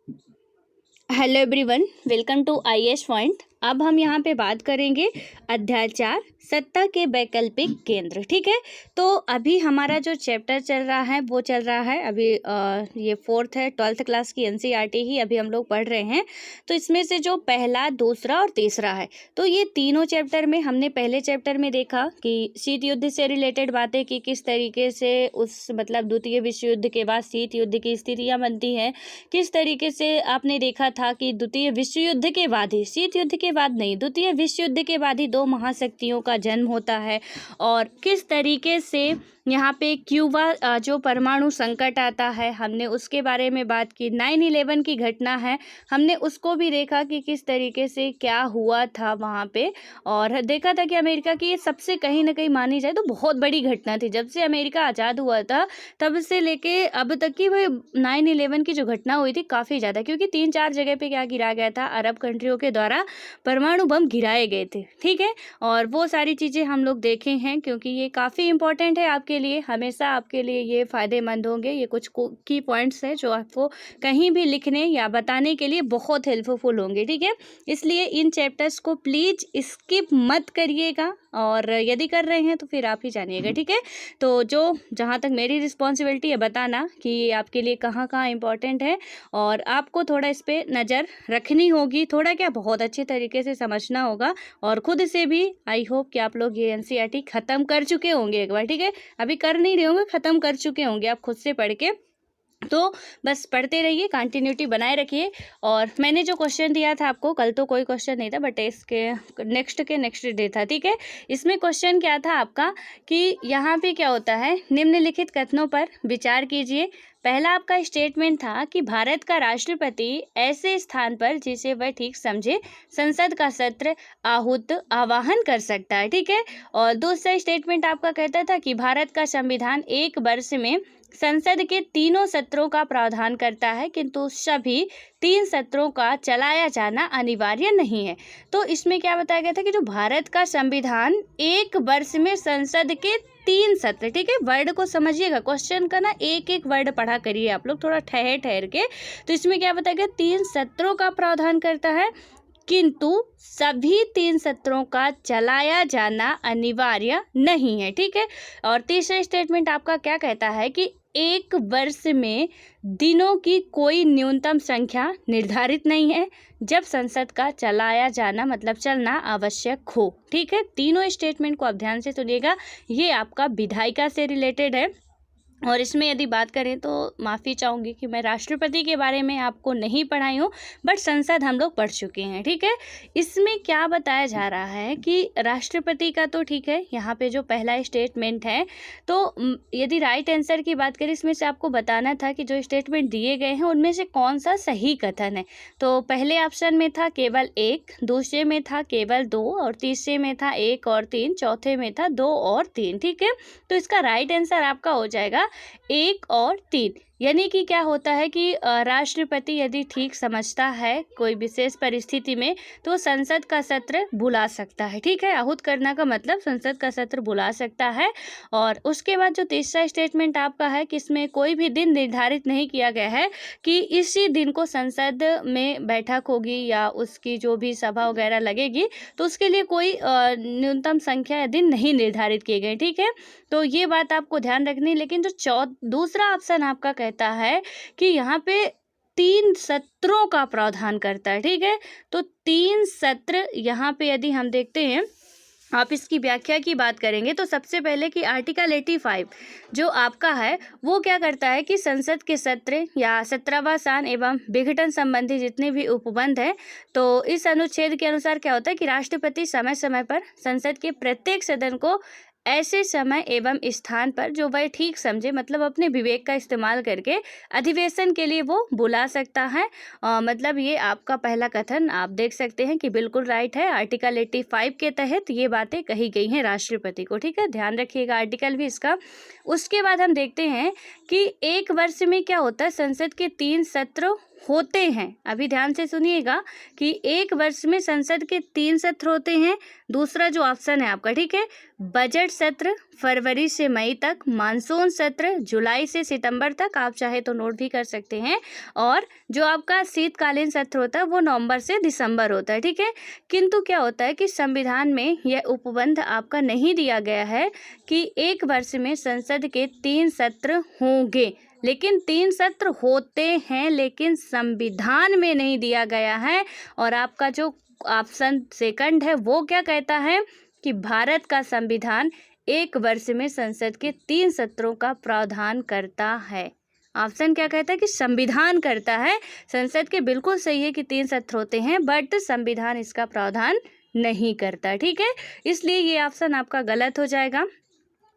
Hello everyone, welcome to IAS point. अब हम यहाँ पे बात करेंगे अध्याय 4 सत्ता के वैकल्पिक केंद्र। ठीक है, तो अभी हमारा जो चैप्टर चल रहा है वो चल रहा है अभी ये 4th है, 12th क्लास की एनसीईआरटी ही अभी हम लोग पढ़ रहे हैं। तो इसमें से जो पहला, दूसरा और तीसरा है, तो ये तीनों चैप्टर में हमने पहले चैप्टर में देखा कि शीत युद्ध से रिलेटेड बातें की, किस तरीके से उस मतलब द्वितीय विश्व युद्ध के बाद शीत युद्ध की स्थितियाँ बनती हैं, किस तरीके से आपने देखा था कि द्वितीय विश्व युद्ध के बाद ही, शीत युद्ध के बाद नहीं, द्वितीय विश्व युद्ध के बाद ही दो महाशक्तियों का जन्म होता है, और किस तरीके से यहाँ पे क्यूबा जो परमाणु संकट आता है, हमने उसके बारे में बात की। 9/11 की घटना है, हमने उसको भी देखा कि किस तरीके से क्या हुआ था वहाँ पे, और देखा था कि अमेरिका की ये सबसे कहीं ना कहीं मानी जाए तो बहुत बड़ी घटना थी। जब से अमेरिका आज़ाद हुआ था तब से लेके अब तक की वही 9/11 की जो घटना हुई थी काफ़ी ज़्यादा, क्योंकि 3-4 जगह पे क्या गिरा गया था, अरब कंट्रियों के द्वारा परमाणु बम गिराए गए थे। ठीक है, और वो सारी चीज़ें हम लोग देखे हैं, क्योंकि ये काफ़ी इंपॉर्टेंट है आपके लिए, हमेशा आपके लिए ये फ़ायदेमंद होंगे। ये कुछ की पॉइंट्स हैं जो आपको कहीं भी लिखने या बताने के लिए बहुत हेल्पफुल होंगे। ठीक है, इसलिए इन चैप्टर्स को प्लीज़ स्किप मत करिएगा, और यदि कर रहे हैं तो फिर आप ही जानिएगा। ठीक है, तो जहाँ तक मेरी रिस्पॉन्सिबिलिटी है बताना कि ये आपके लिए कहाँ कहाँ इंपॉर्टेंट है, और आपको थोड़ा इस पर नज़र रखनी होगी, थोड़ा क्या बहुत अच्छे तरीके से समझना होगा, और खुद से भी आई होप कि आप लोग ये एनसीईआरटी ख़त्म कर चुके होंगे एक बार। ठीक है, अभी कर नहीं रहे होंगे, ख़त्म कर चुके होंगे आप खुद से पढ़ के। तो बस पढ़ते रहिए, कंटिन्यूटी बनाए रखिए। और मैंने जो क्वेश्चन दिया था आपको, कल तो कोई क्वेश्चन नहीं था बट इसके नेक्स्ट डे था। ठीक है, इसमें क्वेश्चन क्या था आपका कि यहाँ पे क्या होता है, निम्नलिखित कथनों पर विचार कीजिए। पहला आपका स्टेटमेंट था कि भारत का राष्ट्रपति ऐसे स्थान पर जिसे वह ठीक समझे संसद का सत्र आवाहन कर सकता है। ठीक है, और दूसरा स्टेटमेंट आपका कहता था कि भारत का संविधान एक वर्ष में संसद के तीनों सत्रों का प्रावधान करता है, किंतु सभी 3 सत्रों का चलाया जाना अनिवार्य नहीं है। तो इसमें क्या बताया गया था कि जो भारत का संविधान एक वर्ष में संसद के 3 सत्र, ठीक है, वर्ड को समझिएगा, क्वेश्चन का ना एक एक वर्ड पढ़ा करिए आप लोग थोड़ा ठहर ठहर के। तो इसमें क्या बताया गया, 3 सत्रों का प्रावधान करता है, किंतु सभी 3 सत्रों का चलाया जाना अनिवार्य नहीं है। ठीक है, और तीसरा स्टेटमेंट आपका क्या कहता है कि एक वर्ष में दिनों की कोई न्यूनतम संख्या निर्धारित नहीं है जब संसद का चलाया जाना मतलब चलना आवश्यक हो। ठीक है, तीनों स्टेटमेंट को आप ध्यान से सुनिएगा, ये आपका विधायिका से रिलेटेड है। और इसमें यदि बात करें तो माफ़ी चाहूँगी कि मैं राष्ट्रपति के बारे में आपको नहीं पढ़ाई हूँ, बट संसद हम लोग पढ़ चुके हैं। ठीक है, इसमें क्या बताया जा रहा है कि राष्ट्रपति का तो ठीक है, यहाँ पे जो पहला स्टेटमेंट है, तो यदि राइट आंसर की बात करें, इसमें से आपको बताना था कि जो स्टेटमेंट दिए गए हैं उनमें से कौन सा सही कथन है। तो पहले ऑप्शन में था केवल 1, दूसरे में था केवल 2, और तीसरे में था 1 और 3, चौथे में था 2 और 3। ठीक है, तो इसका राइट आंसर आपका हो जाएगा 1 और 3। यानी कि क्या होता है कि राष्ट्रपति यदि ठीक समझता है कोई विशेष परिस्थिति में तो संसद का सत्र बुला सकता है। ठीक है, आहूत करना का मतलब संसद का सत्र बुला सकता है। और उसके बाद जो तीसरा स्टेटमेंट आपका है कि इसमें कोई भी दिन निर्धारित नहीं किया गया है कि इसी दिन को संसद में बैठक होगी या उसकी जो भी सभा वगैरह लगेगी, तो उसके लिए कोई न्यूनतम संख्या या दिन नहीं निर्धारित किए गए। ठीक है, तो ये बात आपको ध्यान रखनी। लेकिन जो दूसरा ऑप्शन आपका कहता है कि यहाँ पे 3 सत्रों का प्रावधान करता है। ठीक है, तो 3 सत्र यहाँ पे यदि हम देखते हैं, आप इसकी व्याख्या की बात करेंगे तो सबसे पहले कि आर्टिकल 85 जो आपका है वो क्या करता है कि संसद के सत्र या 17वां सान एवं विघटन संबंधी जितने भी उपबंध हैं, तो इस अनुच्छेद के अनुसार क्या होता है कि राष्ट्रपति समय समय पर संसद के प्रत्येक सदन को ऐसे समय एवं स्थान पर जो वह ठीक समझे मतलब अपने विवेक का इस्तेमाल करके अधिवेशन के लिए वो बुला सकता है। मतलब ये आपका पहला कथन आप देख सकते हैं कि बिल्कुल राइट है। आर्टिकल 85 के तहत ये बातें कही गई हैं राष्ट्रपति को। ठीक है, ध्यान रखिएगा आर्टिकल भी इसका। उसके बाद हम देखते हैं कि एक वर्ष में क्या होता है, संसद के 3 सत्र होते हैं, अभी ध्यान से सुनिएगा कि एक वर्ष में संसद के 3 सत्र होते हैं। दूसरा जो ऑप्शन है आपका, ठीक है, बजट सत्र फरवरी से मई तक, मानसून सत्र जुलाई से सितंबर तक, आप चाहे तो नोट भी कर सकते हैं, और जो आपका शीतकालीन सत्र होता है वो नवंबर से दिसंबर होता है, ठीक है। किंतु क्या होता है कि संविधान में यह उपबंध आपका नहीं दिया गया है कि एक वर्ष में संसद के 3 सत्र होंगे, लेकिन 3 सत्र होते हैं, लेकिन संविधान में नहीं दिया गया है। और आपका जो ऑप्शन सेकंड है वो क्या कहता है कि भारत का संविधान एक वर्ष में संसद के 3 सत्रों का प्रावधान करता है। ऑप्शन क्या कहता है कि संविधान करता है, संसद के बिल्कुल सही है कि 3 सत्र होते हैं, बट संविधान इसका प्रावधान नहीं करता, ठीक है, इसलिए ये ऑप्शन आपका गलत हो जाएगा।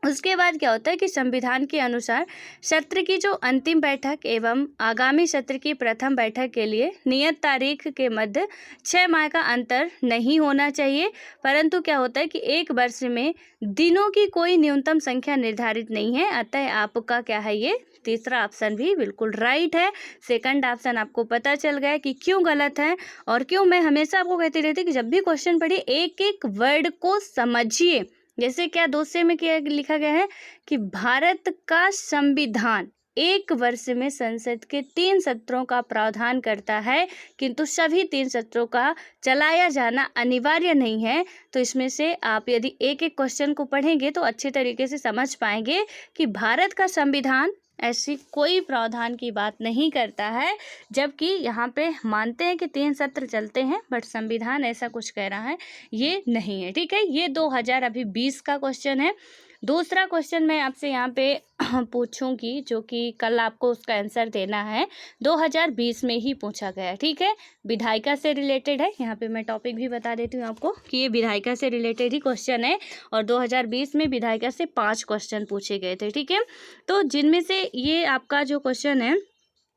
उसके बाद क्या होता है कि संविधान के अनुसार सत्र की जो अंतिम बैठक एवं आगामी सत्र की प्रथम बैठक के लिए नियत तारीख के मध्य 6 माह का अंतर नहीं होना चाहिए, परंतु क्या होता है कि एक वर्ष में दिनों की कोई न्यूनतम संख्या निर्धारित नहीं है। अतः आपका क्या है, ये तीसरा ऑप्शन भी बिल्कुल राइट है। सेकंड ऑप्शन आपको पता चल गया कि क्यों गलत है, और क्यों मैं हमेशा आपको कहती रहती कि जब भी क्वेश्चन पढ़िए एक एक वर्ड को समझिए। जैसे क्या दूसरे में क्या लिखा गया है कि भारत का संविधान एक वर्ष में संसद के 3 सत्रों का प्रावधान करता है, किंतु सभी 3 सत्रों का चलाया जाना अनिवार्य नहीं है। तो इसमें से आप यदि एक एक क्वेश्चन को पढ़ेंगे तो अच्छे तरीके से समझ पाएंगे कि भारत का संविधान ऐसी कोई प्रावधान की बात नहीं करता है, जबकि यहाँ पे मानते हैं कि 3 सत्र चलते हैं, बट संविधान ऐसा कुछ कह रहा है ये नहीं है, ठीक है। ये 2020 का क्वेश्चन है। दूसरा क्वेश्चन मैं आपसे यहाँ पे पूछूंगी, जो कि कल आपको उसका आंसर देना है, 2020 में ही पूछा गया, ठीक है, विधायिका से रिलेटेड है। यहाँ पे मैं टॉपिक भी बता देती हूँ आपको कि ये विधायिका से रिलेटेड ही क्वेश्चन है, और 2020 में विधायिका से 5 क्वेश्चन पूछे गए थे, ठीक है। तो जिनमें से ये आपका जो क्वेश्चन है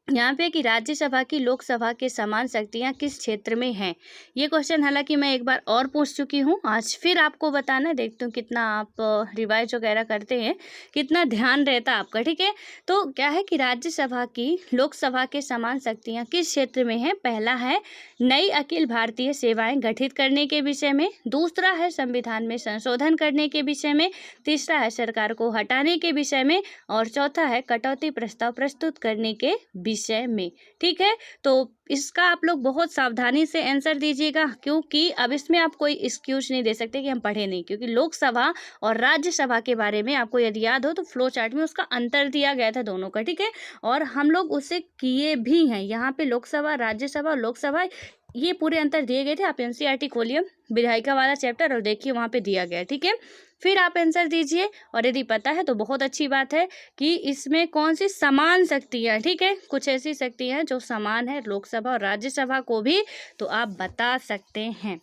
यहाँ पे कि राज्यसभा की लोकसभा के समान शक्तियाँ किस क्षेत्र में हैं, ये क्वेश्चन हालांकि मैं एक बार और पूछ चुकी हूँ, आज फिर आपको बताना, देखती हूँ कितना आप रिवाइज वगैरह करते हैं, कितना ध्यान रहता है आपका, ठीक है। तो क्या है कि राज्यसभा की लोकसभा के समान शक्तियाँ किस क्षेत्र में हैं। पहला है नई अखिल भारतीय सेवाएं गठित करने के विषय में, दूसरा है संविधान में संशोधन करने के विषय में, तीसरा है सरकार को हटाने के विषय में, और चौथा है कटौती प्रस्ताव प्रस्तुत करने के विषय में, ठीक है। तो इसका आप लोग बहुत सावधानी से आंसर दीजिएगा, क्योंकि अब इसमें आप कोई एक्सक्यूज नहीं दे सकते कि हम पढ़े नहीं, क्योंकि लोकसभा और राज्यसभा के बारे में आपको यदि याद हो तो फ्लो चार्ट में उसका अंतर दिया गया था दोनों का, ठीक है, और हम लोग उसे किए भी हैं। यहाँ पे लोकसभा, राज्यसभा, लोकसभा, ये पूरे अंतर दिए गए थे। आप एनसीईआरटी खोलिए विधायिका वाला चैप्टर और देखिए वहाँ पे दिया गया है, ठीक है। फिर आप आंसर दीजिए, और यदि पता है तो बहुत अच्छी बात है कि इसमें कौन सी समान शक्तियाँ, ठीक है, कुछ ऐसी शक्तियाँ जो समान है लोकसभा और राज्यसभा को भी, तो आप बता सकते हैं।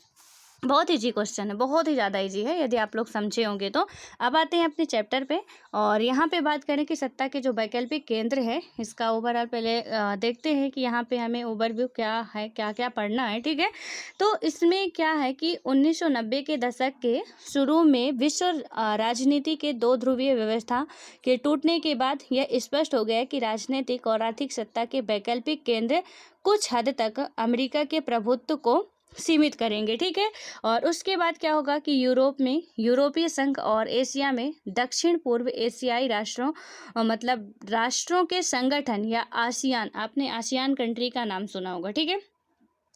बहुत इजी क्वेश्चन है, बहुत ही ज़्यादा इजी है यदि आप लोग समझे होंगे तो। अब आते हैं अपने चैप्टर पे, और यहाँ पे बात करें कि सत्ता के जो वैकल्पिक केंद्र है, इसका ओवरऑल पहले देखते हैं कि यहाँ पे हमें ओवरव्यू क्या है, क्या क्या पढ़ना है, ठीक है। तो इसमें क्या है कि 1990 के दशक के शुरू में विश्व राजनीति के 2 ध्रुवीय व्यवस्था के टूटने के बाद यह स्पष्ट हो गया कि राजनीतिक और आर्थिक सत्ता के वैकल्पिक केंद्र कुछ हद तक अमेरिका के प्रभुत्व को सीमित करेंगे, ठीक है। और उसके बाद क्या होगा कि यूरोप में यूरोपीय संघ और एशिया में दक्षिण पूर्व एशियाई राष्ट्रों मतलब राष्ट्रों के संगठन या आसियान, आपने आसियान कंट्री का नाम सुना होगा, ठीक है।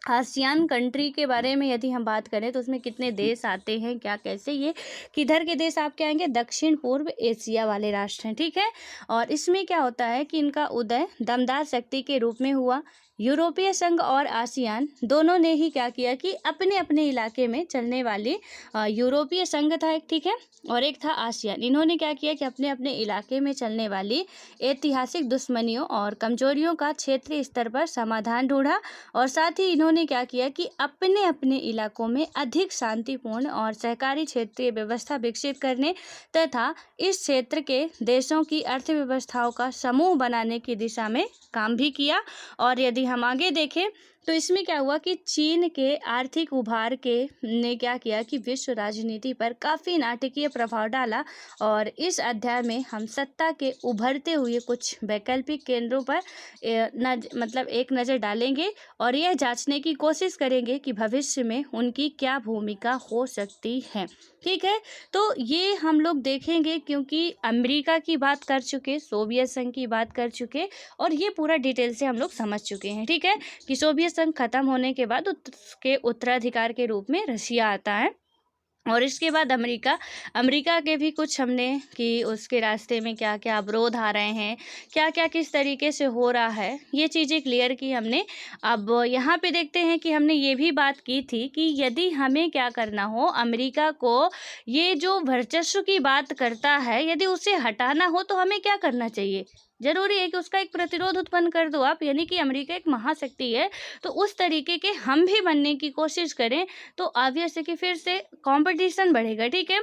आसियान कंट्री के बारे में यदि हम बात करें तो उसमें कितने देश आते हैं, क्या कैसे, ये किधर के देश आपके आएंगे, दक्षिण पूर्व एशिया वाले राष्ट्र हैं, ठीक है। और इसमें क्या होता है कि इनका उदय दमदार शक्ति के रूप में हुआ। यूरोपीय संघ और आसियान दोनों ने ही क्या किया कि अपने अपने इलाके में चलने वाली यूरोपीय संघ था एक, ठीक है, और एक था आसियान। इन्होंने क्या किया कि अपने अपने इलाके में चलने वाली ऐतिहासिक दुश्मनियों और कमजोरियों का क्षेत्रीय स्तर पर समाधान ढूंढा, और साथ ही इन्होंने क्या किया कि अपने अपने इलाकों में अधिक शांतिपूर्ण और सहकारी क्षेत्रीय व्यवस्था विकसित करने तथा इस क्षेत्र के देशों की अर्थव्यवस्थाओं का समूह बनाने की दिशा में काम भी किया। और यदि हम आगे देखें तो इसमें क्या हुआ कि चीन के आर्थिक उभार के ने क्या किया कि विश्व राजनीति पर काफ़ी नाटकीय प्रभाव डाला। और इस अध्याय में हम सत्ता के उभरते हुए कुछ वैकल्पिक केंद्रों पर मतलब एक नज़र डालेंगे और यह जांचने की कोशिश करेंगे कि भविष्य में उनकी क्या भूमिका हो सकती है। ठीक है, तो ये हम लोग देखेंगे क्योंकि अमेरिका की बात कर चुके, सोवियत संघ की बात कर चुके और ये पूरा डिटेल से हम लोग समझ चुके हैं। ठीक है, कि सोवियत संघ खत्म होने के बाद उसके उत्तराधिकार के रूप में रशिया आता है और इसके बाद अमेरिका के भी कुछ हमने कि उसके रास्ते में क्या क्या अवरोध आ रहे हैं, क्या क्या किस तरीके से हो रहा है, ये चीज़ें क्लियर की हमने। अब यहाँ पे देखते हैं कि हमने ये भी बात की थी कि यदि हमें क्या करना हो, अमेरिका को ये जो वर्चस्व की बात करता है यदि उसे हटाना हो तो हमें क्या करना चाहिए। जरूरी है कि उसका एक प्रतिरोध उत्पन्न कर दो आप, यानी कि अमेरिका एक महाशक्ति है तो उस तरीके के हम भी बनने की कोशिश करें तो ऑब्वियस है कि फिर से कंपटीशन बढ़ेगा। ठीक है,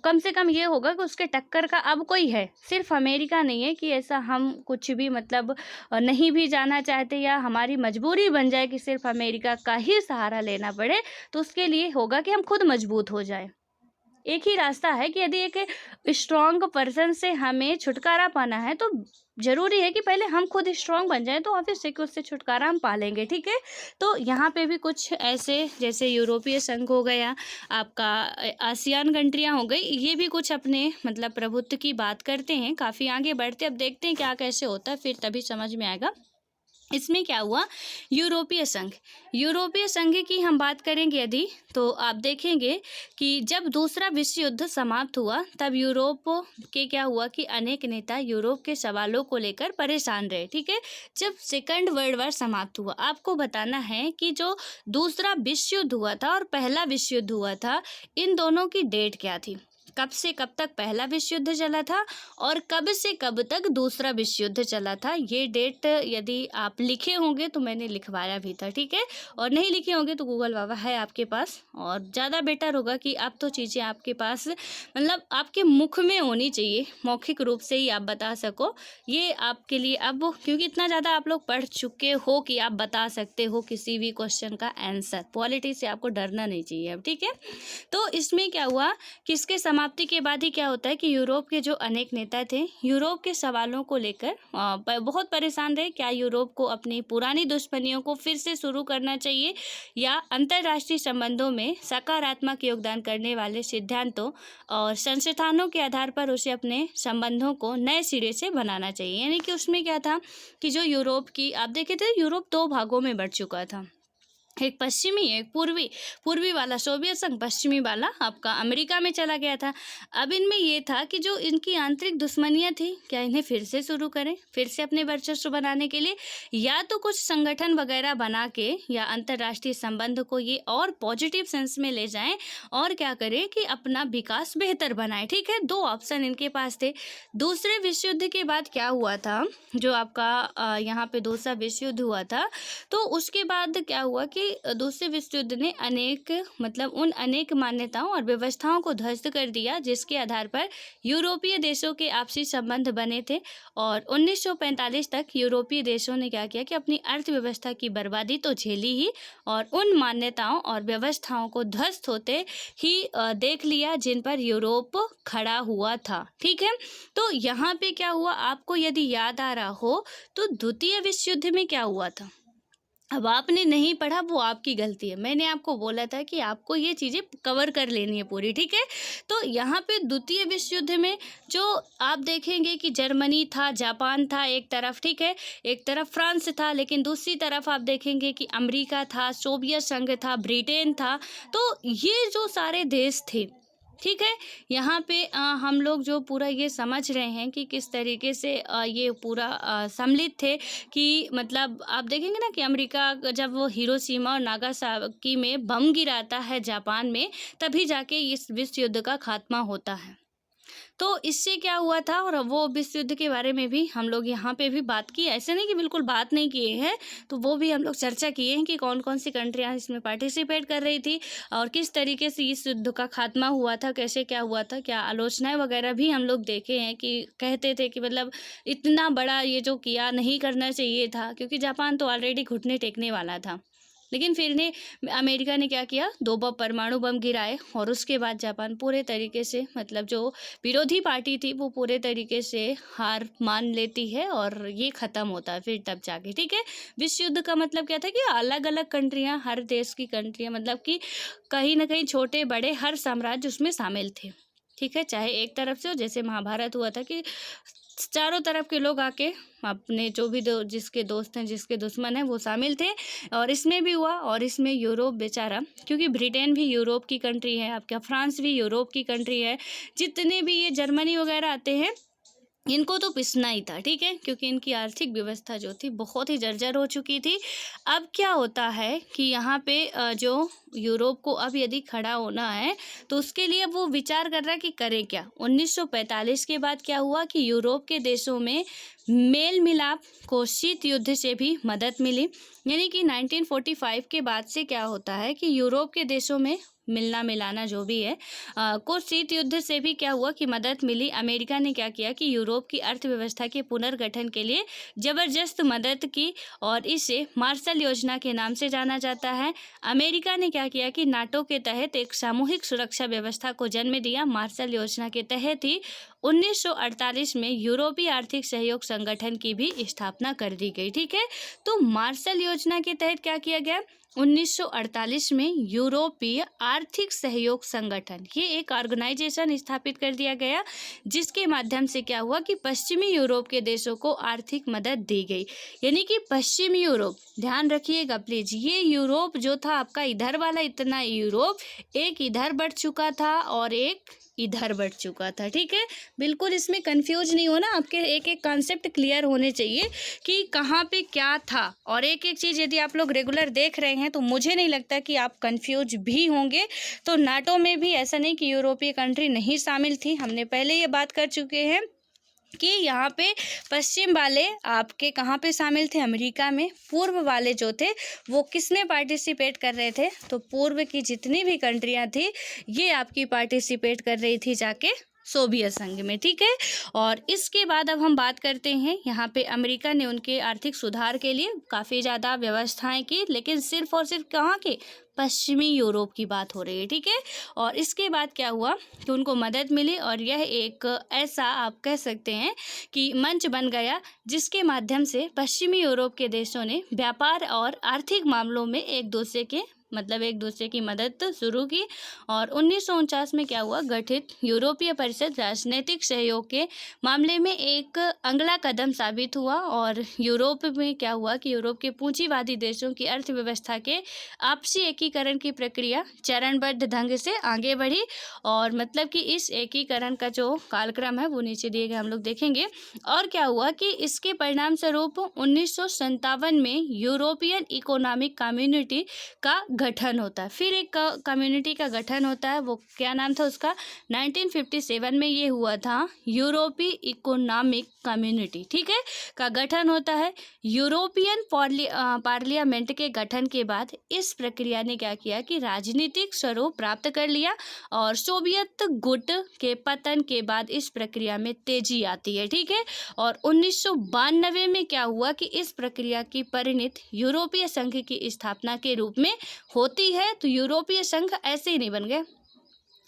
कम से कम ये होगा कि उसके टक्कर का अब कोई है, सिर्फ अमेरिका नहीं है कि ऐसा हम कुछ भी मतलब नहीं भी जाना चाहते या हमारी मजबूरी बन जाए कि सिर्फ अमेरिका का ही सहारा लेना पड़े। तो उसके लिए होगा कि हम खुद मजबूत हो जाए। एक ही रास्ता है कि यदि एक स्ट्रांग पर्सन से हमें छुटकारा पाना है तो जरूरी है कि पहले हम खुद स्ट्रांग बन जाएं, तो ऑब्वियस है कि उससे छुटकारा हम पालेंगे। ठीक है, तो यहाँ पे भी कुछ ऐसे जैसे यूरोपीय संघ हो गया, आपका आसियान कंट्रियाँ हो गई, ये भी कुछ अपने मतलब प्रभुत्व की बात करते हैं। काफ़ी आगे बढ़ते, अब देखते हैं क्या कैसे होता है, फिर तभी समझ में आएगा। इसमें क्या हुआ, यूरोपीय संघ की हम बात करेंगे यदि, तो आप देखेंगे कि जब दूसरा विश्व युद्ध समाप्त हुआ तब यूरोप के क्या हुआ कि अनेक नेता यूरोप के सवालों को लेकर परेशान रहे। ठीक है, जब सेकंड वर्ल्ड वॉर समाप्त हुआ, आपको बताना है कि जो दूसरा विश्व युद्ध हुआ था और पहला विश्व युद्ध हुआ था, इन दोनों की डेट क्या थी, कब से कब तक पहला विश्व युद्ध चला था और कब से कब तक दूसरा विश्व युद्ध चला था। ये डेट यदि आप लिखे होंगे तो मैंने लिखवाया भी था। ठीक है, और नहीं लिखे होंगे तो गूगल बाबा है आपके पास, और ज़्यादा बेटर होगा कि अब तो चीज़ें आपके पास मतलब आपके मुख में होनी चाहिए, मौखिक रूप से ही आप बता सको। ये आपके लिए अब क्योंकि इतना ज़्यादा आप लोग पढ़ चुके हो कि आप बता सकते हो किसी भी क्वेश्चन का आंसर, पॉलिटी से आपको डरना नहीं चाहिए अब। ठीक है, तो इसमें क्या हुआ कि इसके समाप्ति के बाद ही क्या होता है कि यूरोप के जो अनेक नेता थे यूरोप के सवालों को लेकर बहुत परेशान रहे। क्या यूरोप को अपनी पुरानी दुश्मनियों को फिर से शुरू करना चाहिए या अंतर्राष्ट्रीय संबंधों में सकारात्मक योगदान करने वाले सिद्धांतों और संस्थानों के आधार पर उसे अपने संबंधों को नए सिरे से बनाना चाहिए। यानी कि उसमें क्या था कि जो यूरोप की आप देखे थे, यूरोप दो भागों में बढ़ चुका था, एक पश्चिमी एक पूर्वी वाला सोवियत संघ, पश्चिमी वाला आपका अमेरिका में चला गया था। अब इनमें ये था कि जो इनकी आंतरिक दुश्मनियां थी, क्या इन्हें फिर से शुरू करें, फिर से अपने वर्चस्व बनाने के लिए, या तो कुछ संगठन वगैरह बना के या अंतर्राष्ट्रीय संबंध को ये और पॉजिटिव सेंस में ले जाएं और क्या करें कि अपना विकास बेहतर बनाएं। ठीक है, दो ऑप्शन इनके पास थे। दूसरे विश्व युद्ध के बाद क्या हुआ था, जो आपका यहाँ पे दूसरा विश्व युद्ध हुआ था, तो उसके बाद क्या हुआ कि दूसरे विश्व युद्ध ने अनेक मान्यताओं और व्यवस्थाओं को ध्वस्त कर दिया जिसके आधार पर यूरोपीय देशों के आपसी संबंध बने थे। और 1945 तक यूरोपीय देशों ने क्या किया कि अपनी अर्थव्यवस्था की बर्बादी तो झेली ही और उन मान्यताओं और व्यवस्थाओं को ध्वस्त होते ही देख लिया जिन पर यूरोप खड़ा हुआ था। ठीक है, तो यहाँ पे क्या हुआ, आपको यदि याद आ रहा हो तो द्वितीय विश्व युद्ध में क्या हुआ था। अब आपने नहीं पढ़ा वो आपकी गलती है, मैंने आपको बोला था कि आपको ये चीज़ें कवर कर लेनी है पूरी। ठीक है, तो यहाँ पे द्वितीय विश्व युद्ध में जो आप देखेंगे कि जर्मनी था, जापान था एक तरफ, ठीक है, एक तरफ फ्रांस था, लेकिन दूसरी तरफ आप देखेंगे कि अमेरिका था, सोवियत संघ था, ब्रिटेन था। तो ये जो सारे देश थे, ठीक है, यहाँ पे हम लोग जो पूरा ये समझ रहे हैं कि किस तरीके से ये पूरा सम्मिलित थे कि मतलब आप देखेंगे ना कि अमेरिका जब वो हिरोशिमा और नागासाकी में बम गिराता है जापान में, तभी जाके इस विश्व युद्ध का खात्मा होता है। तो इससे क्या हुआ था, और वो विश्व युद्ध के बारे में भी हम लोग यहाँ पे भी बात की, ऐसे नहीं कि बिल्कुल बात नहीं किए हैं, तो वो भी हम लोग चर्चा किए हैं कि कौन कौन सी कंट्रियाँ इसमें पार्टिसिपेट कर रही थी और किस तरीके से इस युद्ध का खात्मा हुआ था, कैसे क्या हुआ था, क्या आलोचनाएं वगैरह भी हम लोग देखे हैं कि कहते थे कि मतलब इतना बड़ा ये जो किया नहीं करना चाहिए था, क्योंकि जापान तो ऑलरेडी घुटने टेकने वाला था। लेकिन फिर ने अमेरिका ने क्या किया, 2 परमाणु बम गिराए और उसके बाद जापान पूरे तरीके से, मतलब जो विरोधी पार्टी थी वो पूरे तरीके से हार मान लेती है और ये ख़त्म होता है फिर तब जाके, ठीक है। विश्व युद्ध का मतलब क्या था कि अलग अलग कंट्रियाँ, हर देश की कंट्रियाँ, मतलब कि कहीं ना कहीं छोटे बड़े हर साम्राज्य उसमें शामिल थे, ठीक है। चाहे एक तरफ से हो, जैसे महाभारत हुआ था कि चारों तरफ के लोग आके अपने जो भी जिसके दोस्त हैं, जिसके दुश्मन हैं, वो शामिल थे। और इसमें भी हुआ, और इसमें यूरोप बेचारा, क्योंकि ब्रिटेन भी यूरोप की कंट्री है, आपका फ्रांस भी यूरोप की कंट्री है, जितने भी ये जर्मनी वगैरह आते हैं इनको तो पिसना ही था, ठीक है, क्योंकि इनकी आर्थिक व्यवस्था जो थी बहुत ही जर्जर हो चुकी थी। अब क्या होता है कि यहाँ पे जो यूरोप को अब यदि खड़ा होना है तो उसके लिए वो विचार कर रहा है कि करें क्या। 1945 के बाद क्या हुआ कि यूरोप के देशों में मेल मिलाप को शीत युद्ध से भी मदद मिली। यानी कि 1945 के बाद से क्या होता है कि यूरोप के देशों में मिलना मिलाना जो भी है को शीत युद्ध से भी क्या हुआ कि मदद मिली। अमेरिका ने क्या किया कि यूरोप की अर्थव्यवस्था के पुनर्गठन के लिए ज़बरदस्त मदद की और इसे मार्शल योजना के नाम से जाना जाता है। अमेरिका ने क्या किया कि नाटो के तहत एक सामूहिक सुरक्षा व्यवस्था को जन्म दिया। मार्शल योजना के तहत ही 1948 में यूरोपीय आर्थिक सहयोग संगठन की भी स्थापना कर दी गई, ठीक है। तो मार्शल योजना के तहत क्या किया गया, 1948 में यूरोपीय आर्थिक सहयोग संगठन, ये एक ऑर्गेनाइजेशन स्थापित कर दिया गया, जिसके माध्यम से क्या हुआ कि पश्चिमी यूरोप के देशों को आर्थिक मदद दी गई। यानी कि पश्चिमी यूरोप, ध्यान रखिएगा प्लीज, ये यूरोप जो था आपका इधर वाला, इतना यूरोप एक इधर बढ़ चुका था और एक इधर बढ़ चुका था, ठीक है। बिल्कुल इसमें कंफ्यूज नहीं होना, आपके एक एक कॉन्सेप्ट क्लियर होने चाहिए कि कहाँ पे क्या था। और एक एक चीज़ यदि आप लोग रेगुलर देख रहे हैं तो मुझे नहीं लगता कि आप कंफ्यूज भी होंगे। तो नाटो में भी ऐसा नहीं कि यूरोपीय कंट्री नहीं शामिल थी, हमने पहले ये बात कर चुके हैं कि यहाँ पे पश्चिम वाले आपके कहाँ पे शामिल थे, अमेरिका में। पूर्व वाले जो थे वो किसमें पार्टिसिपेट कर रहे थे, तो पूर्व की जितनी भी कंट्रियाँ थी ये आपकी पार्टिसिपेट कर रही थी जाके सोवियत संघ में, ठीक है। और इसके बाद अब हम बात करते हैं, यहाँ पे अमेरिका ने उनके आर्थिक सुधार के लिए काफ़ी ज़्यादा व्यवस्थाएं की, लेकिन सिर्फ और सिर्फ कहाँ के, पश्चिमी यूरोप की बात हो रही है, ठीक है। और इसके बाद क्या हुआ कि उनको मदद मिली और यह एक ऐसा आप कह सकते हैं कि मंच बन गया जिसके माध्यम से पश्चिमी यूरोप के देशों ने व्यापार और आर्थिक मामलों में एक दूसरे की मदद शुरू की। और 1949 में क्या हुआ, गठित यूरोपीय परिषद राजनीतिक सहयोग के मामले में एक अगला कदम साबित हुआ। और यूरोप में क्या हुआ कि यूरोप के पूंजीवादी देशों की अर्थव्यवस्था के आपसी एकीकरण की प्रक्रिया चरणबद्ध ढंग से आगे बढ़ी। और मतलब कि इस एकीकरण का जो कालक्रम है वो नीचे दिए गए हम लोग देखेंगे। और क्या हुआ कि इसके परिणाम स्वरूप 1957 में यूरोपियन इकोनॉमिक कम्युनिटी का गठन होता है। फिर एक कम्युनिटी का गठन होता है, वो क्या नाम था उसका, 1957 में ये हुआ था यूरोपीय इकोनॉमिक कम्युनिटी, ठीक है, का गठन होता है। यूरोपियन पार्लियामेंट के गठन के बाद इस प्रक्रिया ने क्या किया कि राजनीतिक स्वरूप प्राप्त कर लिया। और सोवियत गुट के पतन के बाद इस प्रक्रिया में तेजी आती है, ठीक है। और 1992 में क्या हुआ कि इस प्रक्रिया की परिणति यूरोपीय संघ की स्थापना के रूप में होती है। तो यूरोपीय संघ ऐसे ही नहीं बन गए,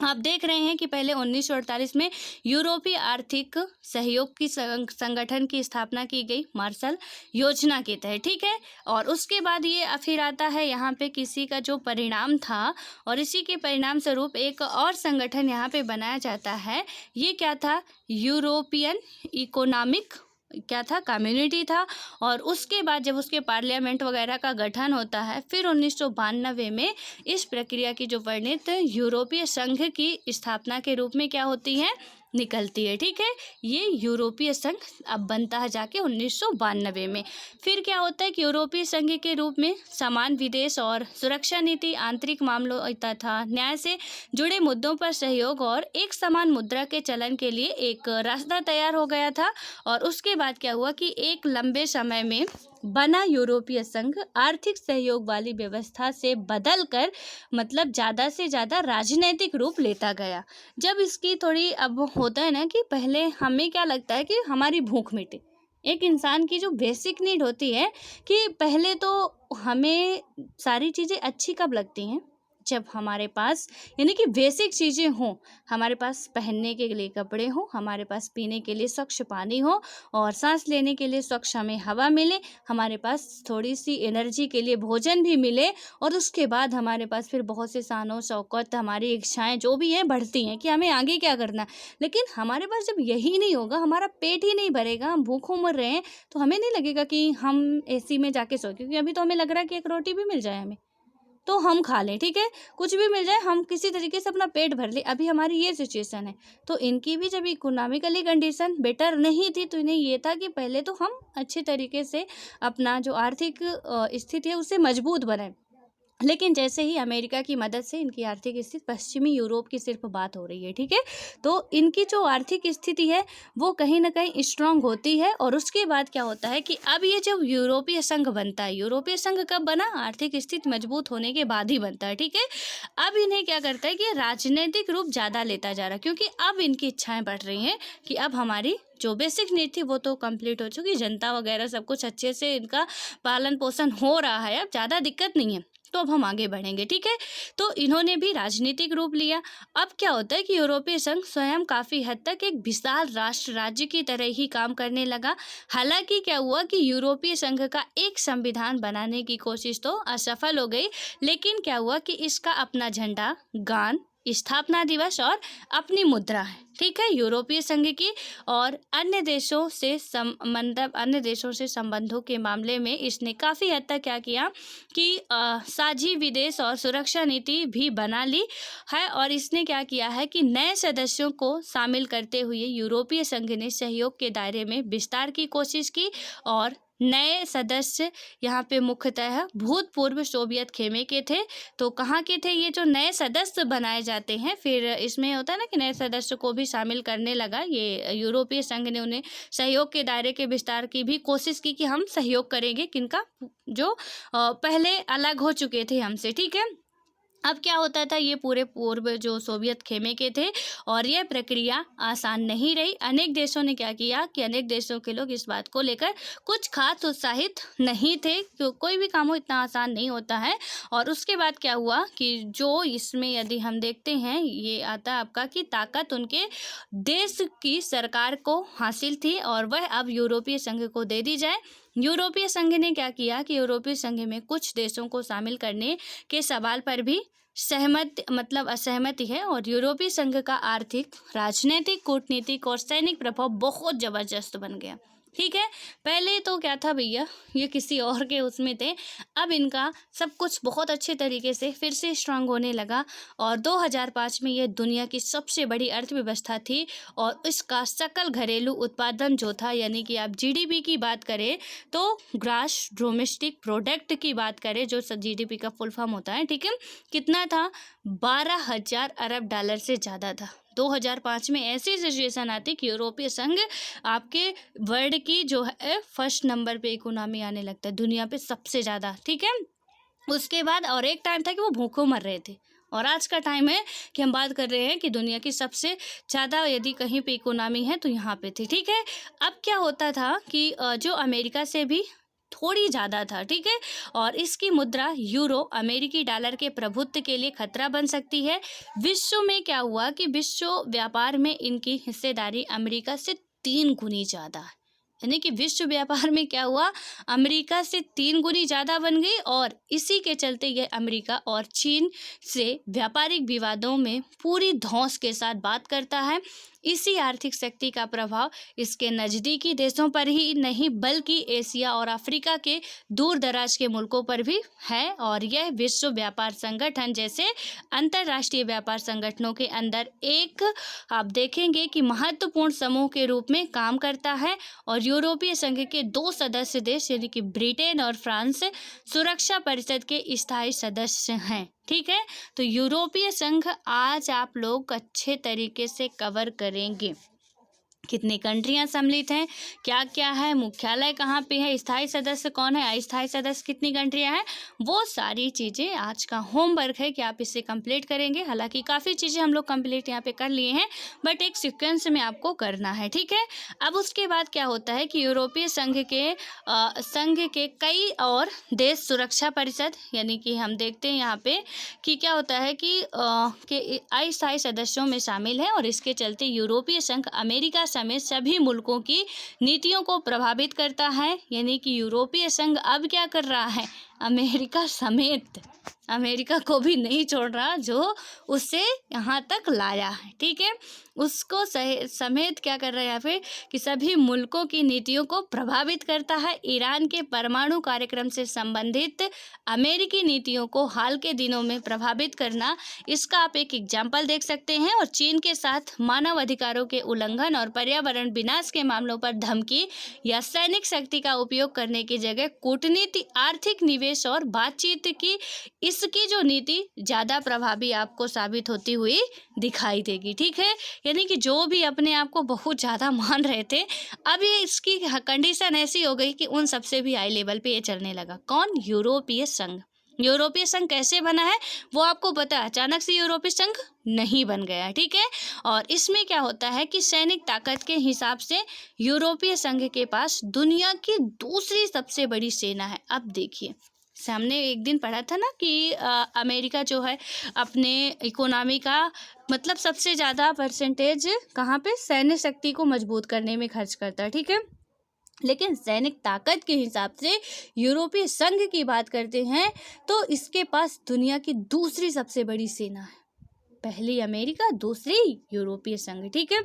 आप देख रहे हैं कि पहले 1948 में यूरोपीय आर्थिक सहयोग की संगठन की स्थापना की गई मार्शल योजना के तहत, ठीक है। और उसके बाद ये फिर आता है यहाँ पे किसी का जो परिणाम था, और इसी के परिणाम स्वरूप एक और संगठन यहाँ पे बनाया जाता है। ये क्या था, यूरोपियन इकोनॉमिक क्या था, कम्युनिटी था। और उसके बाद जब उसके पार्लियामेंट वगैरह का गठन होता है, फिर 1992 में इस प्रक्रिया की जो परिणति यूरोपीय संघ की स्थापना के रूप में क्या होती है, निकलती है, ठीक है। ये यूरोपीय संघ अब बनता है जाके 1992 में। फिर क्या होता है कि यूरोपीय संघ के रूप में समान विदेश और सुरक्षा नीति, आंतरिक मामलों तथा न्याय से जुड़े मुद्दों पर सहयोग और एक समान मुद्रा के चलन के लिए एक रास्ता तैयार हो गया था। और उसके बाद क्या हुआ कि एक लंबे समय में बना यूरोपीय संघ आर्थिक सहयोग वाली व्यवस्था से बदलकर मतलब ज़्यादा से ज़्यादा राजनीतिक रूप लेता गया। जब इसकी थोड़ी अब होता है ना कि पहले हमें क्या लगता है कि हमारी भूख मिटे, एक इंसान की जो बेसिक नीड होती है कि पहले तो हमें सारी चीज़ें अच्छी कब लगती हैं, जब हमारे पास यानी कि बेसिक चीज़ें हों, हमारे पास पहनने के लिए कपड़े हों, हमारे पास पीने के लिए स्वच्छ पानी हो और सांस लेने के लिए स्वच्छ हमें हवा मिले, हमारे पास थोड़ी सी एनर्जी के लिए भोजन भी मिले और उसके बाद हमारे पास फिर बहुत से शानो शौकत हमारी इच्छाएं जो भी हैं बढ़ती हैं कि हमें आगे क्या करना है। लेकिन हमारे पास जब यही नहीं होगा, हमारा पेट ही नहीं भरेगा, हम भूखों मर रहे हैं, तो हमें नहीं लगेगा कि हम एसी में जाके सोए, क्योंकि अभी तो हमें लग रहा है कि एक रोटी भी मिल जाए हमें तो हम खा लें, ठीक है, कुछ भी मिल जाए हम किसी तरीके से अपना पेट भर ले। अभी हमारी ये सिचुएशन है। तो इनकी भी जब इकोनॉमिकली कंडीशन बेटर नहीं थी तो इन्हें ये था कि पहले तो हम अच्छे तरीके से अपना जो आर्थिक स्थिति है उसे मजबूत बनाएं। लेकिन जैसे ही अमेरिका की मदद से इनकी आर्थिक स्थिति, पश्चिमी यूरोप की सिर्फ बात हो रही है, ठीक है, तो इनकी जो आर्थिक स्थिति है वो कहीं ना कहीं स्ट्रांग होती है। और उसके बाद क्या होता है कि अब ये जब यूरोपीय संघ बनता है, यूरोपीय संघ कब बना, आर्थिक स्थिति मजबूत होने के बाद ही बनता है, ठीक है। अब इन्हें क्या करता है कि राजनीतिक रूप ज़्यादा लेता जा रहा है, क्योंकि अब इनकी इच्छाएं बढ़ रही हैं कि अब हमारी जो बेसिक नीड थी वो तो कंप्लीट हो चुकी, जनता वगैरह सब कुछ अच्छे से इनका पालन पोषण हो रहा है, अब ज़्यादा दिक्कत नहीं है, तो अब हम आगे बढ़ेंगे, ठीक है। तो इन्होंने भी राजनीतिक रूप लिया। अब क्या होता है कि यूरोपीय संघ स्वयं काफ़ी हद तक एक विशाल राष्ट्र राज्य की तरह ही काम करने लगा। हालांकि क्या हुआ कि यूरोपीय संघ का एक संविधान बनाने की कोशिश तो असफल हो गई, लेकिन क्या हुआ कि इसका अपना झंडा, गान, स्थापना दिवस और अपनी मुद्रा है, ठीक है, यूरोपीय संघ की। और अन्य देशों से अन्य देशों से संबंधों के मामले में इसने काफ़ी हद तक क्या किया कि साझी विदेश और सुरक्षा नीति भी बना ली है। और इसने क्या किया है कि नए सदस्यों को शामिल करते हुए यूरोपीय संघ ने सहयोग के दायरे में विस्तार की कोशिश की। और नए सदस्य यहाँ पे मुख्यतः भूतपूर्व सोवियत खेमे के थे। तो कहाँ के थे ये जो नए सदस्य बनाए जाते हैं, फिर इसमें होता है ना कि नए सदस्य को भी शामिल करने लगा ये यूरोपीय संघ ने, उन्हें सहयोग के दायरे के विस्तार की भी कोशिश की कि हम सहयोग करेंगे किनका, जो पहले अलग हो चुके थे हमसे, ठीक है। अब क्या होता था, ये पूरे पूर्व जो सोवियत खेमे के थे और यह प्रक्रिया आसान नहीं रही। अनेक देशों ने क्या किया कि अनेक देशों के लोग इस बात को लेकर कुछ खास उत्साहित नहीं थे, क्यों कोई भी काम हो इतना आसान नहीं होता है। और उसके बाद क्या हुआ कि जो इसमें यदि हम देखते हैं, ये आता है आपका कि ताकत उनके देश की सरकार को हासिल थी और वह अब यूरोपीय संघ को दे दी जाए। यूरोपीय संघ ने क्या किया कि यूरोपीय संघ में कुछ देशों को शामिल करने के सवाल पर भी असहमति है। और यूरोपीय संघ का आर्थिक, राजनीतिक, कूटनीतिक और सैनिक प्रभाव बहुत जबरदस्त बन गया, ठीक है। पहले तो क्या था भैया, ये किसी और के उसमें थे, अब इनका सब कुछ बहुत अच्छे तरीके से फिर से स्ट्रांग होने लगा। और 2005 में ये दुनिया की सबसे बड़ी अर्थव्यवस्था थी और इसका सकल घरेलू उत्पादन जो था, यानी कि आप जीडीपी की बात करें तो ग्रॉस डोमेस्टिक प्रोडक्ट की बात करें, जो जीडीपी का फुल फॉर्म होता है, ठीक है, कितना था, 12,000 अरब डॉलर से ज़्यादा था। 2005 में ऐसी सिचुएशन आती कि यूरोपीय संघ आपके वर्ल्ड की जो है फर्स्ट नंबर पे इकोनॉमी आने लगता है, दुनिया पे सबसे ज़्यादा, ठीक है। उसके बाद और एक टाइम था कि वो भूखों मर रहे थे, और आज का टाइम है कि हम बात कर रहे हैं कि दुनिया की सबसे ज़्यादा यदि कहीं पे इकोनॉमी है तो यहाँ पे थी, ठीक है। अब क्या होता था कि जो अमेरिका से भी थोड़ी ज़्यादा था, ठीक है, और इसकी मुद्रा यूरो अमेरिकी डॉलर के प्रभुत्व के लिए खतरा बन सकती है। विश्व में क्या हुआ कि विश्व व्यापार में इनकी हिस्सेदारी अमेरिका से 3 गुनी ज़्यादा है, यानी कि विश्व व्यापार में क्या हुआ, अमेरिका से 3 गुनी ज़्यादा बन गई। और इसी के चलते यह अमेरिका और चीन से व्यापारिक विवादों में पूरी धौंस के साथ बात करता है। इसी आर्थिक शक्ति का प्रभाव इसके नज़दीकी देशों पर ही नहीं बल्कि एशिया और अफ्रीका के दूर दराज के मुल्कों पर भी है। और यह विश्व व्यापार संगठन जैसे अंतर्राष्ट्रीय व्यापार संगठनों के अंदर एक आप देखेंगे कि महत्वपूर्ण समूह के रूप में काम करता है। और यूरोपीय संघ के 2 सदस्य देश यानी कि ब्रिटेन और फ्रांस सुरक्षा परिषद के स्थायी सदस्य हैं, ठीक है। तो यूरोपीय संघ आज आप लोग अच्छे तरीके से कवर करेंगे। कितनी कंट्रियां सम्मिलित हैं, क्या क्या है, मुख्यालय कहाँ पे है, स्थायी सदस्य कौन है, अस्थायी सदस्य कितनी कंट्रियां हैं, वो सारी चीज़ें आज का होमवर्क है कि आप इसे कंप्लीट करेंगे। हालांकि काफ़ी चीज़ें हम लोग कंप्लीट यहाँ पे कर लिए हैं, बट एक सीक्वेंस में आपको करना है, ठीक है। अब उसके बाद क्या होता है कि यूरोपीय संघ के कई और देश सुरक्षा परिषद, यानी कि हम देखते हैं यहाँ पे कि क्या होता है कि अस्थायी सदस्यों में शामिल है, और इसके चलते यूरोपीय संघ अमेरिका समेत सभी मुल्कों की नीतियों को प्रभावित करता है। यानी कि यूरोपीय संघ अब क्या कर रहा है, अमेरिका समेत, अमेरिका को भी नहीं छोड़ रहा जो उससे यहाँ तक लाया है, ठीक है, उसको समेत क्या कर रहा है यहाँ पे कि सभी मुल्कों की नीतियों को प्रभावित करता है। ईरान के परमाणु कार्यक्रम से संबंधित अमेरिकी नीतियों को हाल के दिनों में प्रभावित करना, इसका आप एक एग्जाम्पल देख सकते हैं। और चीन के साथ मानव अधिकारों के उल्लंघन और पर्यावरण विनाश के मामलों पर धमकी या सैनिक शक्ति का उपयोग करने की जगह कूटनीति, आर्थिक निवेश और बातचीत की इसकी जो नीति ज़्यादा प्रभावी आपको साबित होती हुई दिखाई देगी, ठीक है। यानी कि जो भी अपने आप को बहुत ज़्यादा मान रहे थे, अब ये इसकी कंडीशन ऐसी हो गई कि उन सबसे भी हाई लेवल पे ये चलने लगा। कौन? यूरोपीय संघ। यूरोपीय संघ कैसे बना है वो आपको पता है, अचानक से यूरोपीय संघ नहीं बन गया, ठीक है। और इसमें क्या होता है कि सैनिक ताकत के हिसाब से यूरोपीय संघ के पास दुनिया की दूसरी सबसे बड़ी सेना है। अब देखिए, हमने एक दिन पढ़ा था ना कि अमेरिका जो है अपने इकोनॉमी का मतलब सबसे ज़्यादा परसेंटेज कहाँ पे, सैन्य शक्ति को मजबूत करने में खर्च करता है, ठीक है। लेकिन सैनिक ताकत के हिसाब से यूरोपीय संघ की बात करते हैं तो इसके पास दुनिया की दूसरी सबसे बड़ी सेना है। पहली अमेरिका, दूसरी यूरोपीय संघ, ठीक है।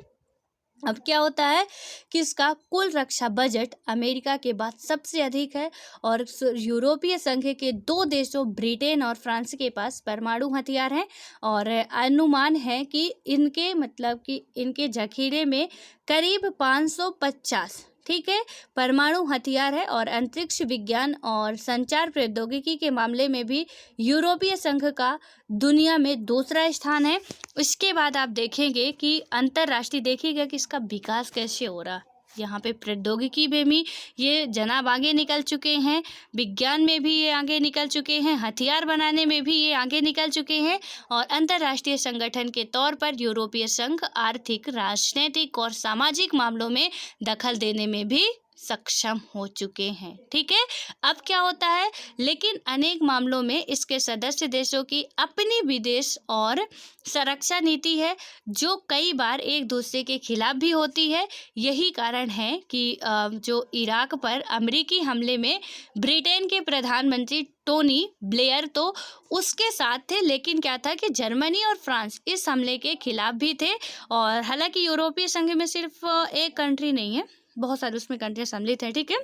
अब क्या होता है कि इसका कुल रक्षा बजट अमेरिका के बाद सबसे अधिक है, और यूरोपीय संघ के दो देशों ब्रिटेन और फ्रांस के पास परमाणु हथियार हैं, और अनुमान है कि इनके जखीरे में करीब 550, ठीक है, परमाणु हथियार है। और अंतरिक्ष विज्ञान और संचार प्रौद्योगिकी के मामले में भी यूरोपीय संघ का दुनिया में दूसरा स्थान है। इसके बाद आप देखेंगे कि अंतर्राष्ट्रीय देखिएगा कि इसका विकास कैसे हो रहा है। यहाँ पे प्रौद्योगिकी में भी ये जनाब आगे निकल चुके हैं, विज्ञान में भी ये आगे निकल चुके हैं, हथियार बनाने में भी ये आगे निकल चुके हैं, और अंतर्राष्ट्रीय संगठन के तौर पर यूरोपीय संघ आर्थिक, राजनीतिक और सामाजिक मामलों में दखल देने में भी सक्षम हो चुके हैं, ठीक है। अब क्या होता है, लेकिन अनेक मामलों में इसके सदस्य देशों की अपनी विदेश और सुरक्षा नीति है जो कई बार एक दूसरे के खिलाफ भी होती है। यही कारण है कि जो इराक पर अमेरिकी हमले में ब्रिटेन के प्रधानमंत्री टोनी ब्लेयर तो उसके साथ थे, लेकिन क्या था कि जर्मनी और फ्रांस इस हमले के खिलाफ भी थे। और हालांकि यूरोपीय संघ में सिर्फ एक कंट्री नहीं है, बहुत सारे उसमें कंट्रियाँ सम्मिलित हैं, ठीक है।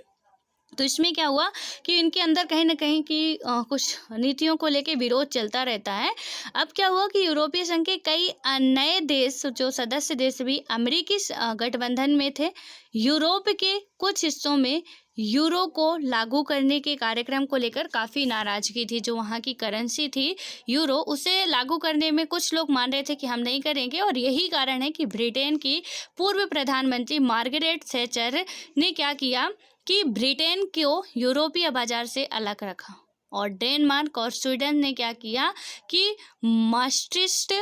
तो इसमें क्या हुआ कि इनके अंदर कहीं ना कहीं की कुछ नीतियों को लेके विरोध चलता रहता है। अब क्या हुआ कि यूरोपीय संघ के कई नए देश, जो सदस्य देश भी अमेरिकी गठबंधन में थे, यूरोप के कुछ हिस्सों में यूरो को लागू करने के कार्यक्रम को लेकर काफ़ी नाराज़गी थी। जो वहाँ की करेंसी थी यूरो, उसे लागू करने में कुछ लोग मान रहे थे कि हम नहीं करेंगे, और यही कारण है कि ब्रिटेन की पूर्व प्रधानमंत्री मार्गरेट थैचर ने क्या किया कि ब्रिटेन को यूरोपीय बाजार से अलग रखा, और डेनमार्क और स्वीडन ने क्या किया कि maastricht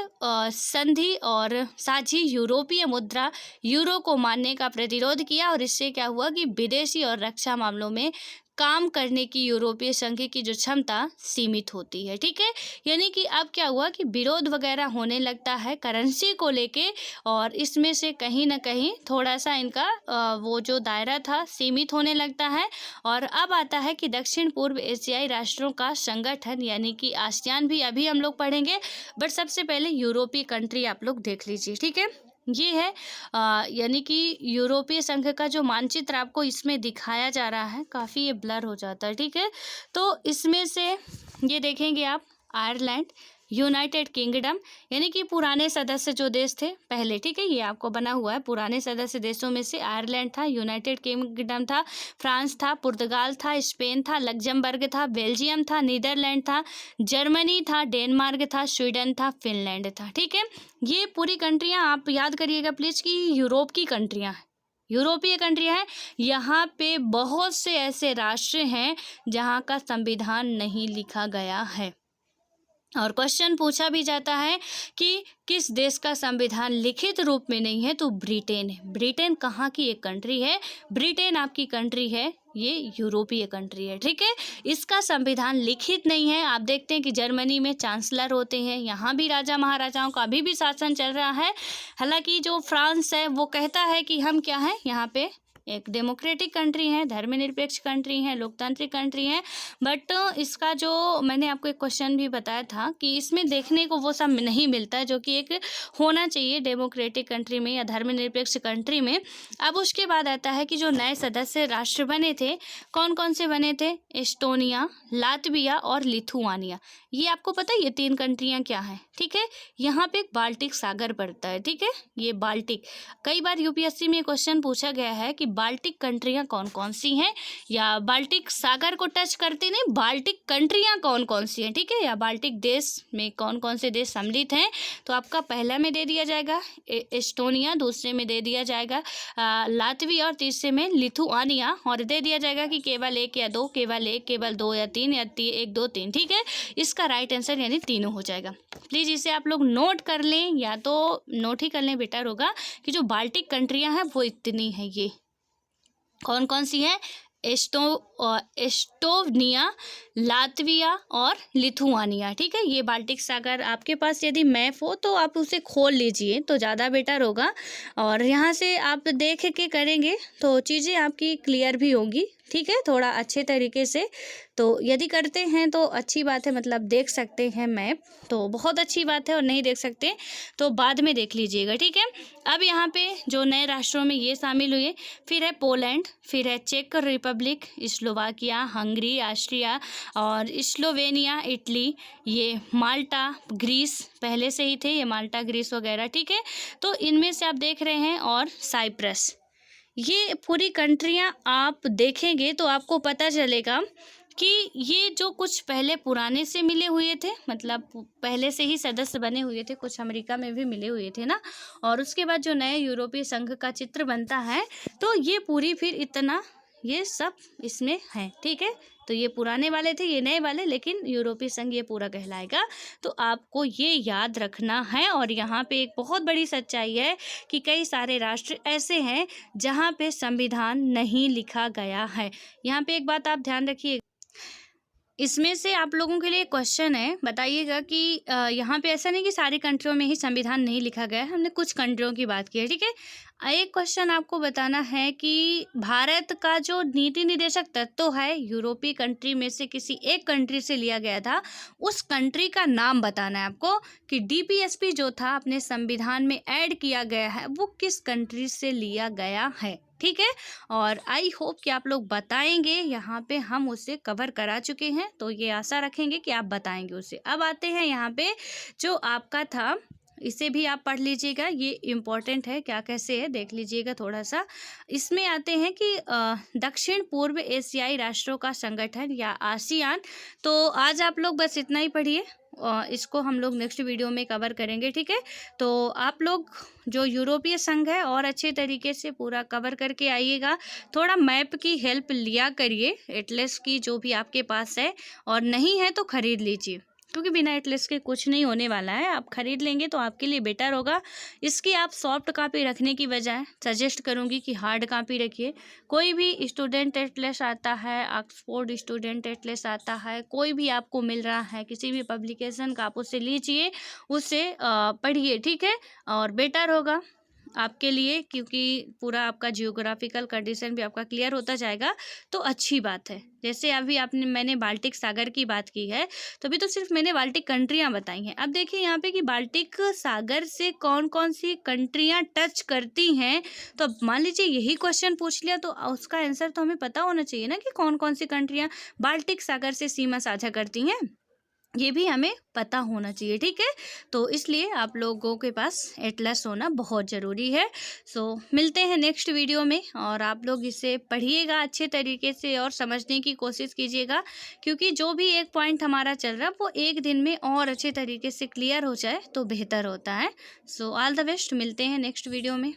संधि और साझी यूरोपीय मुद्रा यूरो को मानने का प्रतिरोध किया। और इससे क्या हुआ कि विदेशी और रक्षा मामलों में काम करने की यूरोपीय संघ की जो क्षमता सीमित होती है, ठीक है। यानी कि अब क्या हुआ कि विरोध वगैरह होने लगता है करेंसी को लेके, और इसमें से कहीं ना कहीं थोड़ा सा इनका वो जो दायरा था सीमित होने लगता है। और अब आता है कि दक्षिण पूर्व एशियाई राष्ट्रों का संगठन, यानी कि आसियान भी अभी हम लोग पढ़ेंगे, बट सबसे पहले यूरोपीय कंट्री आप लोग देख लीजिए, ठीक है। ये है यानी कि यूरोपीय संघ का जो मानचित्र आपको इसमें दिखाया जा रहा है, काफ़ी ये ब्लर हो जाता है, ठीक है। तो इसमें से ये देखेंगे आप, आयरलैंड, यूनाइटेड किंगडम, यानी कि पुराने सदस्य जो देश थे पहले, ठीक है, ये आपको बना हुआ है। पुराने सदस्य देशों में से आयरलैंड था, यूनाइटेड किंगडम था, फ्रांस था, पुर्तगाल था, स्पेन था, लग्जमबर्ग था, बेल्जियम था, नीदरलैंड था, जर्मनी था, डेनमार्क था, स्वीडन था, फिनलैंड था। ठीक है, ये पूरी कंट्रियां आप याद करिएगा प्लीज कि यूरोप की कंट्रियां हैं, यूरोपीय कंट्रियां हैं। यहाँ पे बहुत से ऐसे राष्ट्र हैं जहाँ का संविधान नहीं लिखा गया है। और क्वेश्चन पूछा भी जाता है कि किस देश का संविधान लिखित रूप में नहीं है, तो ब्रिटेन है। ब्रिटेन कहाँ की एक कंट्री है? ब्रिटेन आपकी कंट्री है, ये यूरोपीय कंट्री है। ठीक है, इसका संविधान लिखित नहीं है। आप देखते हैं कि जर्मनी में चांसलर होते हैं, यहाँ भी राजा महाराजाओं का अभी भी शासन चल रहा है। हालांकि जो फ्रांस है वो कहता है कि हम क्या हैं, यहाँ पे एक डेमोक्रेटिक कंट्री है, धर्मनिरपेक्ष कंट्री है, लोकतांत्रिक कंट्री है। बट इसका जो मैंने आपको एक क्वेश्चन भी बताया था कि इसमें देखने को वो सब नहीं मिलता जो कि एक होना चाहिए डेमोक्रेटिक कंट्री में या धर्मनिरपेक्ष कंट्री में। अब उसके बाद आता है कि जो नए सदस्य राष्ट्र बने थे, कौन कौन से बने थे? एस्टोनिया, लातविया और लिथुआनिया। ये आपको पता है ये 3 कंट्रियां क्या हैं? ठीक है, यहाँ पे एक बाल्टिक सागर पड़ता है। ठीक है, ये बाल्टिक, कई बार यूपीएससी में क्वेश्चन पूछा गया है कि बाल्टिक कंट्रियां कौन कौन सी हैं, या बाल्टिक सागर को टच करते नहीं, बाल्टिक कंट्रियां कौन कौन सी हैं। ठीक है, या बाल्टिक देश में कौन कौन से देश सम्मिलित हैं। तो आपका पहला में दे दिया जाएगा एस्टोनिया, दूसरे में दे दिया जाएगा लातविया और तीसरे में लिथुआनिया, और दे दिया जाएगा कि केवल 1 या 2, केवल 1, केवल 2 या 3 या 1, 2, 3। ठीक है, इसका राइट आंसर यानी तीनों हो जाएगा। प्लीज़ इसे आप लोग नोट कर लें, या तो नोट ही कर लें, बेटर होगा कि जो बाल्टिक कंट्रियां हैं वो इतनी हैं। ये कौन कौन सी हैं? एस्टोनिया, लातविया और लिथुआनिया। ठीक है, ये बाल्टिक सागर आपके पास यदि मैप हो तो आप उसे खोल लीजिए तो ज़्यादा बेटर होगा, और यहाँ से आप देख के करेंगे तो चीज़ें आपकी क्लियर भी होंगी। ठीक है, थोड़ा अच्छे तरीके से, तो यदि करते हैं तो अच्छी बात है, मतलब देख सकते हैं मैप तो बहुत अच्छी बात है, और नहीं देख सकते तो बाद में देख लीजिएगा। ठीक है, अब यहाँ पे जो नए राष्ट्रों में ये शामिल हुए, फिर है पोलैंड, फिर है चेक रिपब्लिक, स्लोवाकिया, हंगरी, ऑस्ट्रिया और स्लोवेनिया, इटली, ये माल्टा, ग्रीस पहले से ही थे ये माल्टा, ग्रीस वगैरह। ठीक है, तो इनमें से आप देख रहे हैं, और साइप्रस। ये पूरी कंट्रियां आप देखेंगे तो आपको पता चलेगा कि ये जो कुछ पहले पुराने से मिले हुए थे, मतलब पहले से ही सदस्य बने हुए थे, कुछ अमेरिका में भी मिले हुए थे ना, और उसके बाद जो नए यूरोपीय संघ का चित्र बनता है तो ये पूरी फिर इतना ये सब इसमें है। ठीक है, तो ये पुराने वाले थे, ये नए वाले, लेकिन यूरोपीय संघ ये पूरा कहलाएगा। तो आपको ये याद रखना है। और यहाँ पे एक बहुत बड़ी सच्चाई है कि कई सारे राष्ट्र ऐसे हैं जहाँ पे संविधान नहीं लिखा गया है। यहाँ पे एक बात आप ध्यान रखिए, इसमें से आप लोगों के लिए क्वेश्चन है, बताइएगा कि यहाँ पे ऐसा नहीं कि सारी कंट्रियों में ही संविधान नहीं लिखा गया है, हमने कुछ कंट्रियों की बात की है। ठीक है, एक क्वेश्चन आपको बताना है कि भारत का जो नीति निर्देशक तत्व है यूरोपीय कंट्री में से किसी एक कंट्री से लिया गया था, उस कंट्री का नाम बताना है आपको कि डीपीएसपी जो था अपने संविधान में ऐड किया गया है वो किस कंट्री से लिया गया है। ठीक है, और आई होप कि आप लोग बताएंगे, यहाँ पे हम उसे कवर करा चुके हैं तो ये आशा रखेंगे कि आप बताएंगे उसे। अब आते हैं यहाँ पे जो आपका था, इसे भी आप पढ़ लीजिएगा, ये इम्पोर्टेंट है, क्या कैसे है देख लीजिएगा थोड़ा सा। इसमें आते हैं कि दक्षिण पूर्व एशियाई राष्ट्रों का संगठन या आसियान। तो आज आप लोग बस इतना ही पढ़िए, इसको हम लोग नेक्स्ट वीडियो में कवर करेंगे। ठीक है, तो आप लोग जो यूरोपीय संघ है और अच्छे तरीके से पूरा कवर करके आइएगा। थोड़ा मैप की हेल्प लिया करिए, एटलस की जो भी आपके पास है, और नहीं है तो ख़रीद लीजिए, क्योंकि बिना एटलस के कुछ नहीं होने वाला है। आप खरीद लेंगे तो आपके लिए बेटर होगा। इसकी आप सॉफ्ट कॉपी रखने की बजाय सजेस्ट करूंगी कि हार्ड कॉपी रखिए। कोई भी स्टूडेंट एटलस आता है, ऑक्सफोर्ड स्टूडेंट एटलस आता है, कोई भी आपको मिल रहा है किसी भी पब्लिकेशन का, आप उससे लीजिए, उससे पढ़िए। ठीक है, और बेटर होगा आपके लिए, क्योंकि पूरा आपका जियोग्राफिकल कंडीशन भी आपका क्लियर होता जाएगा तो अच्छी बात है। जैसे अभी मैंने बाल्टिक सागर की बात की है, तो अभी तो सिर्फ मैंने बाल्टिक कंट्रियां बताई हैं। अब देखिए यहाँ पे कि बाल्टिक सागर से कौन कौन सी कंट्रियां टच करती हैं। तो अब मान लीजिए यही क्वेश्चन पूछ लिया तो उसका आंसर तो हमें पता होना चाहिए ना कि कौन कौन सी कंट्रियां बाल्टिक सागर से सीमा साझा करती हैं। ये भी हमें पता होना चाहिए, ठीक है। तो इसलिए आप लोगों के पास एटलस होना बहुत ज़रूरी है। सो मिलते हैं नेक्स्ट वीडियो में, और आप लोग इसे पढ़िएगा अच्छे तरीके से और समझने की कोशिश कीजिएगा, क्योंकि जो भी एक पॉइंट हमारा चल रहा है वो एक दिन में और अच्छे तरीके से क्लियर हो जाए तो बेहतर होता है। सो ऑल द बेस्ट, मिलते हैं नेक्स्ट वीडियो में।